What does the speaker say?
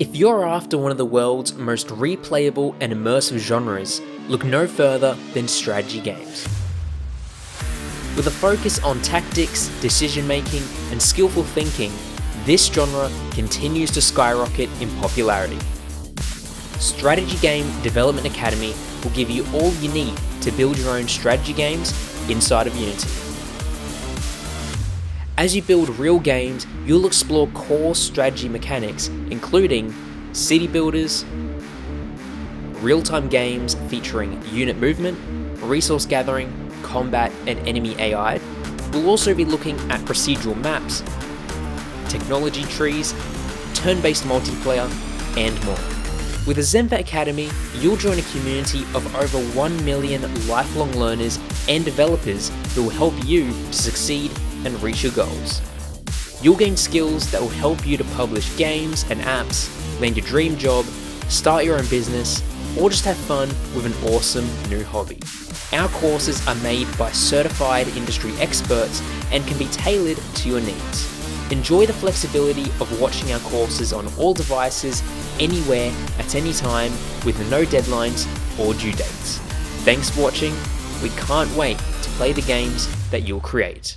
If you're after one of the world's most replayable and immersive genres, look no further than strategy games. With a focus on tactics, decision making, and skillful thinking, this genre continues to skyrocket in popularity. Strategy Game Development Academy will give you all you need to build your own strategy games inside of Unity. As you build real games, you'll explore core strategy mechanics, including city builders, real-time games featuring unit movement, resource gathering, combat, and enemy AI. We'll also be looking at procedural maps, technology trees, turn-based multiplayer, and more. With the Zenva Academy, you'll join a community of over 1 million lifelong learners and developers who will help you to succeed and reach your goals. You'll gain skills that will help you to publish games and apps, land your dream job, start your own business, or just have fun with an awesome new hobby. Our courses are made by certified industry experts and can be tailored to your needs. Enjoy the flexibility of watching our courses on all devices, anywhere, at any time, with no deadlines or due dates. Thanks for watching. We can't wait to play the games that you'll create.